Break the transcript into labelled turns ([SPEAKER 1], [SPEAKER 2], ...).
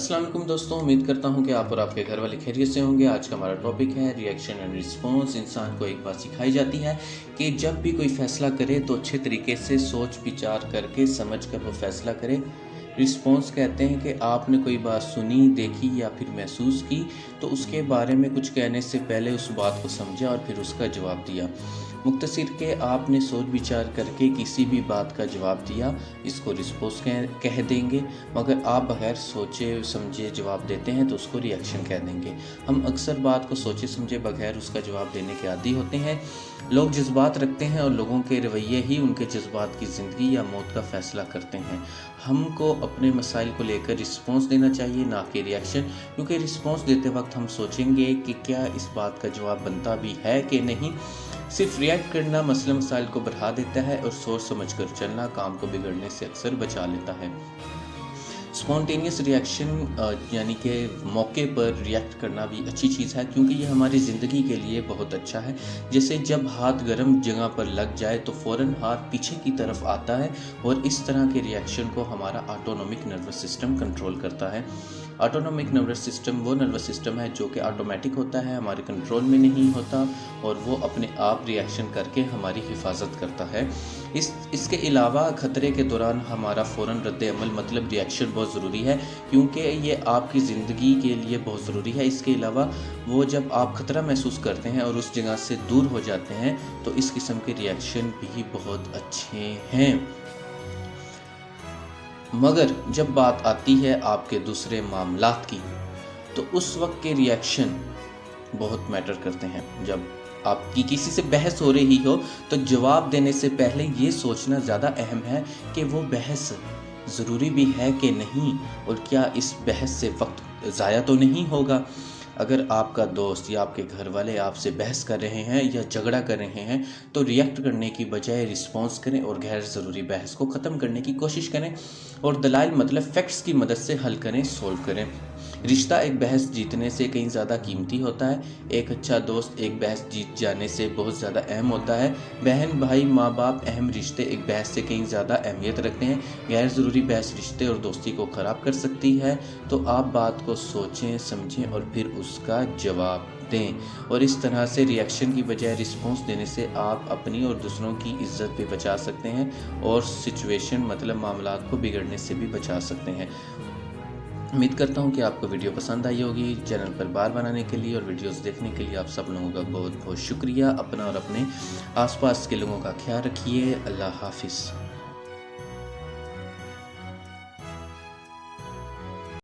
[SPEAKER 1] अस्सलाम वालेकुम दोस्तों, उम्मीद करता हूँ कि आप और आपके घर वाले खैरियत से होंगे। आज का हमारा टॉपिक है रिएक्शन एंड रिस्पॉन्स। इंसान को एक बात सिखाई जाती है कि जब भी कोई फ़ैसला करे तो अच्छे तरीके से सोच विचार करके समझ कर वो फ़ैसला करे। रिस्पॉन्स कहते हैं कि आपने कोई बात सुनी, देखी या फिर महसूस की तो उसके बारे में कुछ कहने से पहले उस बात को समझा और फिर उसका जवाब दिया। मुख्तसर के आपने सोच विचार करके किसी भी बात का जवाब दिया, इसको रिस्पॉन्स कह देंगे। मगर आप बगैर सोचे समझे जवाब देते हैं तो उसको रिएक्शन कह देंगे। हम अक्सर बात को सोचे समझे बगैर उसका जवाब देने के आदी होते हैं। लोग जज्बात रखते हैं और लोगों के रवैये ही उनके जज्बात की ज़िंदगी या मौत का फ़ैसला करते हैं। हमको अपने मसाइल को लेकर रिस्पॉन्स देना चाहिए, ना कि रिएक्शन, क्योंकि रिस्पॉन्स देते वक्त हम सोचेंगे कि क्या इस बात का जवाब बनता भी है कि नहीं। सिर्फ रिएक्ट करना मसले मसाइल को बढ़ा देता है और सोच समझ कर चलना काम को बिगड़ने से अक्सर बचा लेता है। स्पॉन्टेनियस रिएक्शन यानी कि मौके पर रिएक्ट करना भी अच्छी चीज़ है, क्योंकि ये हमारी ज़िंदगी के लिए बहुत अच्छा है। जैसे जब हाथ गर्म जगह पर लग जाए तो फ़ौरन हाथ पीछे की तरफ आता है और इस तरह के रिएक्शन को हमारा ऑटोनॉमिक नर्वस सिस्टम कंट्रोल करता है। ऑटोनॉमिक नर्वस सिस्टम वो नर्वस सिस्टम है जो कि ऑटोमेटिक होता है, हमारे कंट्रोल में नहीं होता और वो अपने आप रिएक्शन करके हमारी हिफाजत करता है। इसके अलावा ख़तरे के दौरान हमारा फ़ौरन रद्द-ए-अमल मतलब रिएक्शन बहुत ज़रूरी है, क्योंकि ये आपकी ज़िंदगी के लिए बहुत ज़रूरी है। इसके अलावा वो जब आप ख़तरा महसूस करते हैं और उस जगह से दूर हो जाते हैं तो इस किस्म के रिएक्शन भी बहुत अच्छे हैं। मगर जब बात आती है आपके दूसरे मामलात की तो उस वक्त के रिएक्शन बहुत मैटर करते हैं। जब आपकी किसी से बहस हो रही हो तो जवाब देने से पहले ये सोचना ज़्यादा अहम है कि वो बहस ज़रूरी भी है कि नहीं और क्या इस बहस से वक्त ज़ाया तो नहीं होगा। अगर आपका दोस्त या आपके घर वाले आपसे बहस कर रहे हैं या झगड़ा कर रहे हैं तो रिएक्ट करने की बजाय रिस्पॉन्स करें और गैर ज़रूरी बहस को ख़त्म करने की कोशिश करें और दलाइल मतलब फैक्ट्स की मदद से हल करें, सोल्व करें। रिश्ता एक बहस जीतने से कहीं ज़्यादा कीमती होता है। एक अच्छा दोस्त एक बहस जीत जाने से बहुत ज़्यादा अहम होता है। बहन भाई माँ बाप अहम रिश्ते एक बहस से कहीं ज़्यादा अहमियत रखते हैं। गैर ज़रूरी बहस रिश्ते और दोस्ती को ख़राब कर सकती है। तो आप बात को सोचें समझें और फिर उसका जवाब दें और इस तरह से रिएक्शन की बजाय रिस्पॉन्स देने से आप अपनी और दूसरों की इज्जत भी बचा सकते हैं और सिचुएशन मतलब मामलात को बिगड़ने से भी बचा सकते हैं। उम्मीद करता हूँ कि आपको वीडियो पसंद आई होगी। चैनल पर बार बनाने के लिए और वीडियोस देखने के लिए आप सब लोगों का बहुत बहुत शुक्रिया। अपना और अपने आसपास के लोगों का ख्याल रखिए। अल्लाह हाफिज़।